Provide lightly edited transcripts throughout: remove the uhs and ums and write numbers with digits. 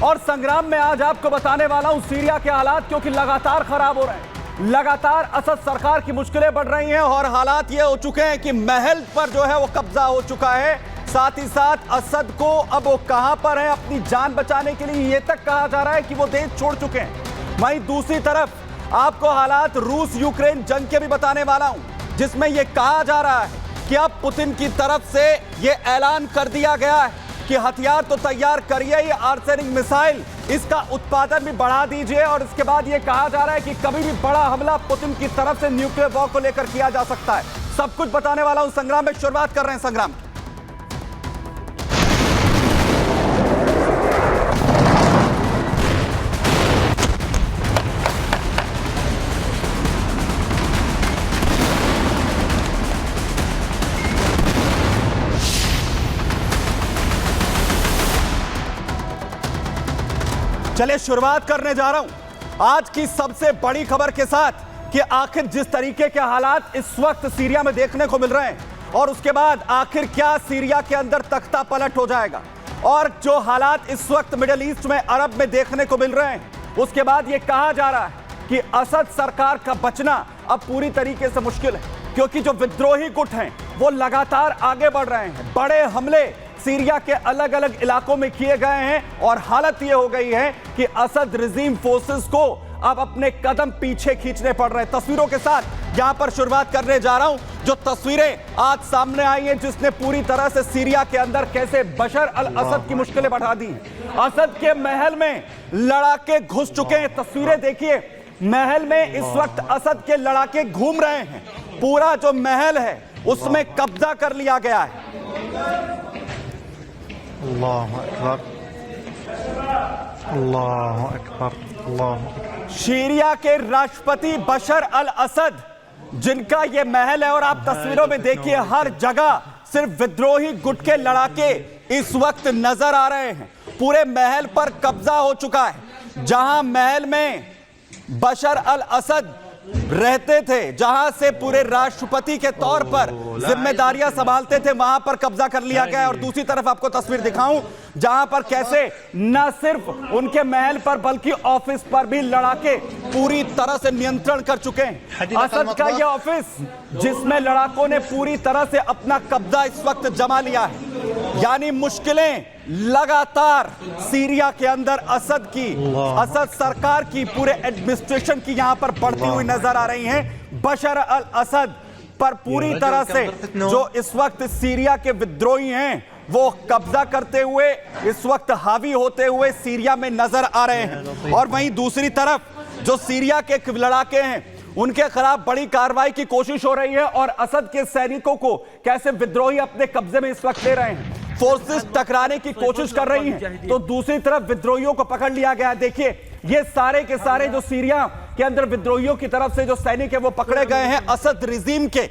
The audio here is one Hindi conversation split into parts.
और संग्राम में आज आपको बताने वाला हूं सीरिया के हालात, क्योंकि लगातार खराब हो रहे हैं। लगातार असद सरकार की मुश्किलें बढ़ रही हैं और हालात ये हो चुके हैं कि महल पर जो है वो कब्जा हो चुका है। साथ ही साथ असद को अब वो कहां पर है, अपनी जान बचाने के लिए ये तक कहा जा रहा है कि वो देश छोड़ चुके हैं। वहीं दूसरी तरफ आपको हालात रूस यूक्रेन जंग के भी बताने वाला हूं, जिसमें यह कहा जा रहा है कि अब पुतिन की तरफ से यह ऐलान कर दिया गया है कि हथियार तो तैयार करिए, ये आर्सेनिक मिसाइल इसका उत्पादन भी बढ़ा दीजिए। और इसके बाद यह कहा जा रहा है कि कभी भी बड़ा हमला पुतिन की तरफ से न्यूक्लियर वॉर को लेकर किया जा सकता है। सब कुछ बताने वाला हूं संग्राम में। शुरुआत कर रहे हैं संग्राम। चलिए शुरुआत करने जा रहा हूं आज की सबसे बड़ी खबर के साथ कि आखिर जिस तरीके के हालात इस वक्त सीरिया में देखने को मिल रहे हैं और उसके बाद आखिर क्या सीरिया के अंदर तख्ता पलट हो जाएगा, और जो हालात इस वक्त मिडिल ईस्ट में अरब में देखने को मिल रहे हैं, उसके बाद यह कहा जा रहा है कि असद सरकार का बचना अब पूरी तरीके से मुश्किल है, क्योंकि जो विद्रोही गुट हैं वो लगातार आगे बढ़ रहे हैं। बड़े हमले सीरिया के अलग अलग इलाकों में किए गए हैं और हालत यह हो गई है कि असद रिजीम फोर्सेस को अब अपने कदम पीछे खींचने पड़ रहे हैं। तस्वीरों के साथ यहां पर शुरुआत करने जा रहा हूं, जो तस्वीरें आज सामने आई हैं जिसने पूरी तरह से सीरिया के अंदर कैसे बशर अल असद की मुश्किलें बढ़ा दी। असद के महल में लड़ाके घुस चुके हैं। तस्वीरें देखिए, महल में इस वक्त असद के लड़ाके घूम रहे हैं। पूरा जो महल है उसमें कब्जा कर लिया गया है। अल्लाहु अकबर, अल्लाहु अकबर, अल्लाहु अकबर। सीरिया के राष्ट्रपति बशर अल असद जिनका यह महल है, और आप तस्वीरों में देखिए हर जगह सिर्फ विद्रोही गुट के लड़ाके इस वक्त नजर आ रहे हैं। पूरे महल पर कब्जा हो चुका है। जहां महल में बशर अल असद रहते थे, जहां से पूरे राष्ट्रपति के तौर पर जिम्मेदारियां संभालते थे, वहां पर कब्जा कर लिया गया है। और दूसरी तरफ आपको तस्वीर दिखाऊं जहां पर कैसे न सिर्फ उनके महल पर बल्कि ऑफिस पर भी लड़ाके पूरी तरह से नियंत्रण कर चुके हैं। असद का यह ऑफिस जिसमें लड़ाकों ने पूरी तरह से अपना कब्जा इस वक्त जमा लिया है। यानी मुश्किलें लगातार सीरिया के अंदर असद सरकार की, पूरे एडमिनिस्ट्रेशन की यहां पर बढ़ती हुई नजर आ रही हैं। बशर अल असद पर पूरी तरह से जो इस वक्त सीरिया के विद्रोही हैं वो कब्जा करते हुए इस वक्त हावी होते हुए सीरिया में नजर आ रहे हैं। और वहीं दूसरी तरफ जो सीरिया के लड़ाके हैं उनके खिलाफ बड़ी कार्रवाई की कोशिश हो रही है और असद के सैनिकों को कैसे विद्रोही अपने कब्जे में इस वक्त ले रहे हैं। फोर्सेस टकराने की कोशिश कर रही हैं तो दूसरी तरफ विद्रोहियों को पकड़ लिया गया है। देखिए ये सारे के सारे जो सीरिया के अंदर विद्रोहियों की तरफ से जो सैनिक है वो पकड़े गए हैं, असद रिजीम के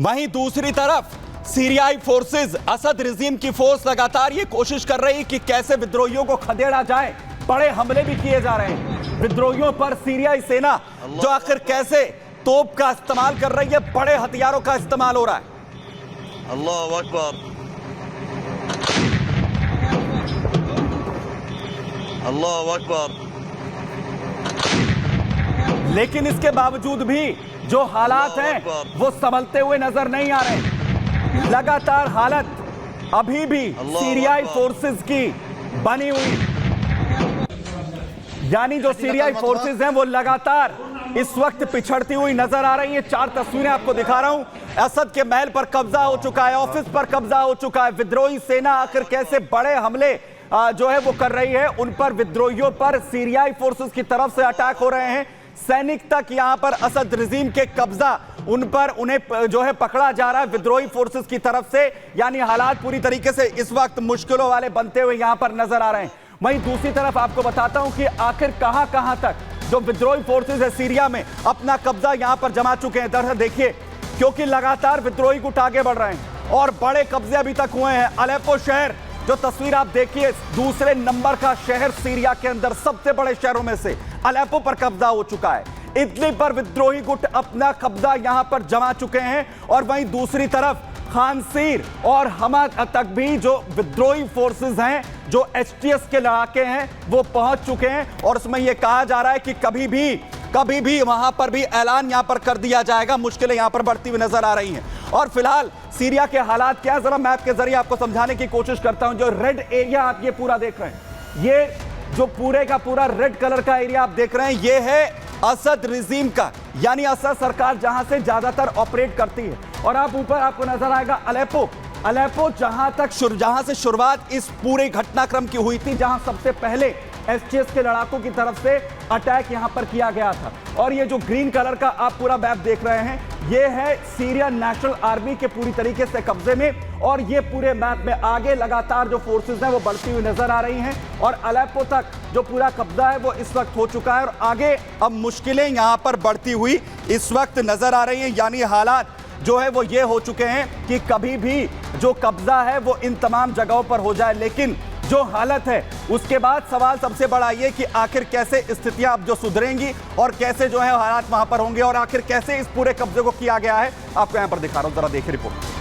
वहीं दूसरी तरफ सीरियाई फोर्सेस, असद रिजीम की फोर्स लगातार ये कोशिश कर रही कि कैसे विद्रोहियों को खदेड़ा जाए। बड़े हमले भी किए जा रहे हैं विद्रोहियों पर। सीरियाई सेना जो आखिर कैसे तोप का इस्तेमाल कर रही है, बड़े हथियारों का इस्तेमाल हो रहा है। अल्लाहु अकबर, अल्लाहु अकबर। लेकिन इसके बावजूद भी जो हालात हैं वो संभलते हुए नजर नहीं आ रहे। लगातार हालत अभी भी सीरियाई फोर्सेस की बनी हुई, यानी जो सीरियाई फोर्सेस हैं वो लगातार इस वक्त पिछड़ती हुई नजर आ रही है। 4 तस्वीरें आपको दिखा रहा हूं। असद के महल पर कब्जा हो चुका है, ऑफिस पर कब्जा हो चुका है। विद्रोही सेना आखिर कैसे बड़े हमले जो है वो कर रही है। उन पर विद्रोहियों पर सीरियाई फोर्सेस की तरफ से अटैक हो रहे हैं। सैनिक तक यहां पर असद रिजीम के कब्जा उन पर उन्हें जो है पकड़ा जा रहा है विद्रोही फोर्सेस की तरफ से। यानी हालात पूरी तरीके से इस वक्त मुश्किलों वाले बनते हुए यहां पर नजर आ रहे हैं। वहीं दूसरी तरफ आपको बताता हूं कि आखिर कहां तक जो विद्रोही फोर्सेस है सीरिया में अपना कब्जा यहां पर जमा चुके हैं। दरअसल देखिए, क्योंकि लगातार विद्रोही गुट आगे बढ़ रहे हैं और बड़े कब्जे अभी तक हुए हैं। अलेप्पो शहर जो तस्वीर आप देखिए, दूसरे नंबर का शहर सीरिया के अंदर सबसे बड़े शहरों में से अलेप्पो पर कब्जा हो चुका है। इदलिब पर विद्रोही गुट अपना कब्जा यहां पर जमा चुके हैं और वहीं दूसरी तरफ खानसीर और हमा तक भी जो विद्रोही फोर्सेस हैं, जो एचटीएस के लड़ाके हैं, वो पहुंच चुके हैं। और उसमें यह कहा जा रहा है कि कभी भी वहां पर भी ऐलान यहां पर कर दिया जाएगा। मुश्किलें यहां पर बढ़ती हुई नजर आ रही हैं। और फिलहाल सीरिया के हालात क्या, जरा मैप के जरिए आपको समझाने की कोशिश करता हूं। जो रेड एरिया आप ये पूरा देख रहे हैं, ये जो पूरे का पूरा रेड कलर का एरिया आप देख रहे हैं, ये है असद रिजीम का, यानी असद सरकार जहां से ज्यादातर ऑपरेट करती है। और आप ऊपर आपको नजर आएगा अलेप्पो जहां से शुरुआत इस पूरे घटनाक्रम की हुई थी, जहां सबसे पहले एचटीएस के लड़ाकों की तरफ से अटैक यहां पर किया गया था। और ये जो ग्रीन कलर का आप पूरा मैप देख रहे हैं, ये है सीरिया नेशनल आर्मी के पूरी तरीके से कब्जे में। और ये पूरे मैप में आगे लगातार जो फोर्सेस हैं वो बढ़ती हुई नजर आ रही हैं और अलेप्पो तक जो पूरा कब्जा है वो इस वक्त हो चुका है। और आगे अब मुश्किलें यहां पर बढ़ती हुई इस वक्त नजर आ रही हैं, यानी हालात जो है वो ये हो चुके हैं कि कभी भी जो कब्जा है वो इन तमाम जगहों पर हो जाए। लेकिन जो हालत है उसके बाद सवाल सबसे बड़ा ये कि आखिर कैसे स्थितियां अब जो सुधरेंगी और कैसे जो है हालात वहां पर होंगे और आखिर कैसे इस पूरे कब्जे को किया गया है, आपको यहां पर दिखा रहा हूं, जरा देखिए रिपोर्ट।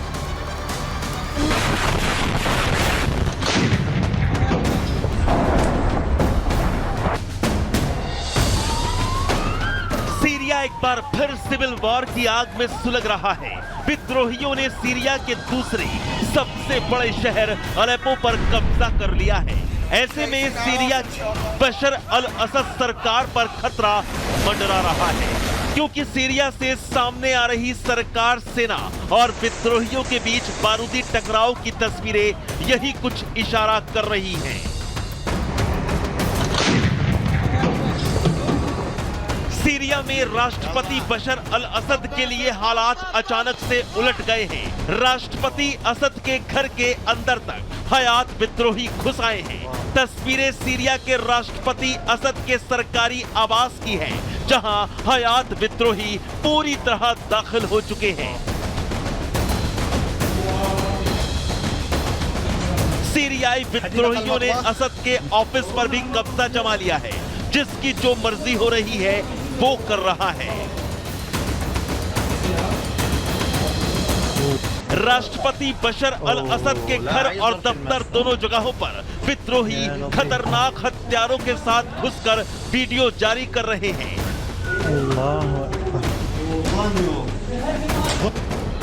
सीरिया एक बार फिर सिविल वॉर की आग में सुलग रहा है। विद्रोहियों ने सीरिया के दूसरे सबसे बड़े शहर अलेप्पो पर कब्जा कर लिया है। ऐसे में सीरिया की बशर अल असद सरकार पर खतरा मंडरा रहा है, क्योंकि सीरिया से सामने आ रही सरकार सेना और विद्रोहियों के बीच बारूदी टकराव की तस्वीरें यही कुछ इशारा कर रही हैं। सीरिया में राष्ट्रपति बशर अल असद के लिए हालात अचानक से उलट गए हैं। राष्ट्रपति असद के घर के अंदर तक हयात विद्रोही घुस आए हैं। तस्वीरें सीरिया के राष्ट्रपति असद के सरकारी आवास की हैं, जहां हयात विद्रोही पूरी तरह दाखिल हो चुके हैं। सीरियाई विद्रोहियों ने असद के ऑफिस पर भी कब्जा जमा लिया है। जिसकी जो मर्जी हो रही है वो कर रहा है। राष्ट्रपति बशर अल असद के घर और दफ्तर दोनों जगहों पर विद्रोही खतरनाक हथियारों के साथ घुसकर वीडियो जारी कर रहे हैं।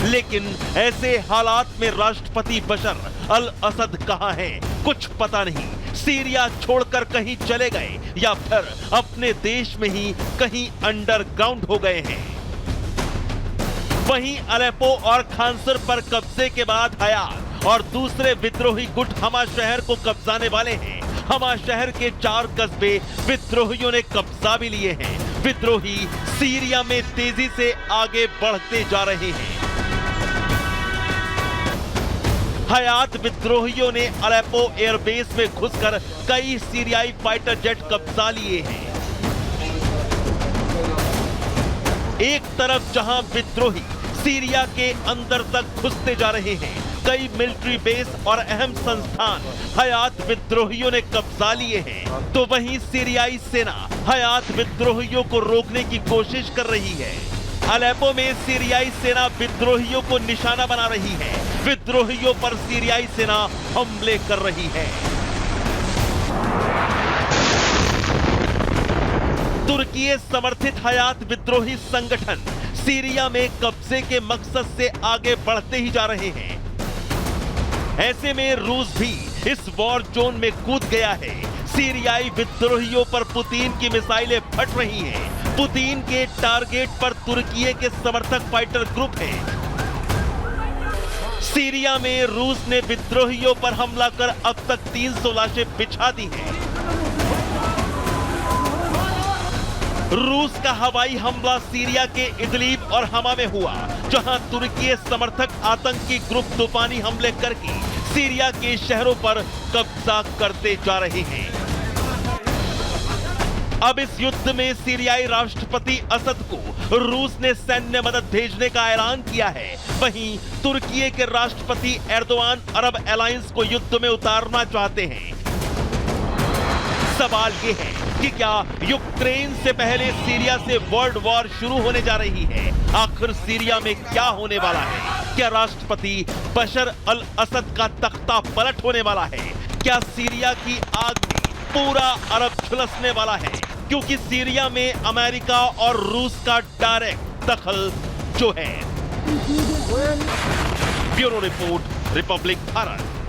लेकिन ऐसे हालात में राष्ट्रपति बशर अल असद कहां हैं, कुछ पता नहीं। सीरिया छोड़कर कहीं चले गए या फिर अपने देश में ही कहीं अंडरग्राउंड हो गए हैं। वहीं अलेप्पो और खानसर पर कब्जे के बाद हयात और दूसरे विद्रोही गुट हमा शहर को कब्जाने वाले हैं। हमा शहर के 4 कस्बे विद्रोहियों ने कब्जा भी लिए हैं। विद्रोही सीरिया में तेजी से आगे बढ़ते जा रहे हैं। हयात विद्रोहियों ने अलेप्पो एयरबेस में घुसकर कई सीरियाई फाइटर जेट कब्जा लिए हैं। एक तरफ जहां विद्रोही सीरिया के अंदर तक घुसते जा रहे हैं, कई मिलिट्री बेस और अहम संस्थान हयात विद्रोहियों ने कब्जा लिए हैं, तो वहीं सीरियाई सेना हयात विद्रोहियों को रोकने की कोशिश कर रही है। अलेप्पो में सीरियाई सेना विद्रोहियों को निशाना बना रही है। विद्रोहियों पर सीरियाई सेना हमले कर रही है। तुर्की समर्थित हयात विद्रोही संगठन सीरिया में कब्जे के मकसद से आगे बढ़ते ही जा रहे हैं। ऐसे में रूस भी इस वॉर जोन में कूद गया है। सीरियाई विद्रोहियों पर पुतिन की मिसाइलें फट रही हैं। पुतिन के टारगेट पर तुर्की के समर्थक फाइटर ग्रुप हैं। सीरिया में रूस ने विद्रोहियों पर हमला कर अब तक 300 लाशें बिछा दी हैं। रूस का हवाई हमला सीरिया के इदलिब और हमा में हुआ, जहां तुर्की समर्थक आतंकी ग्रुप तूफानी हमले करके सीरिया के शहरों पर कब्जा करते जा रहे हैं। अब इस युद्ध में सीरियाई राष्ट्रपति असद को रूस ने सैन्य मदद भेजने का ऐलान किया है। वहीं तुर्की के राष्ट्रपति एर्दोआन अरब अलायंस को युद्ध में उतारना चाहते हैं। सवाल ये है कि क्या यूक्रेन से पहले सीरिया से वर्ल्ड वॉर शुरू होने जा रही है? आखिर सीरिया में क्या होने वाला है? क्या राष्ट्रपति बशर अल असद का तख्ता पलट होने वाला है? क्या सीरिया की आग में पूरा अरब झुलसने वाला है? क्योंकि सीरिया में अमेरिका और रूस का डायरेक्ट दखल जो है। Bureau report, Republic Bharat.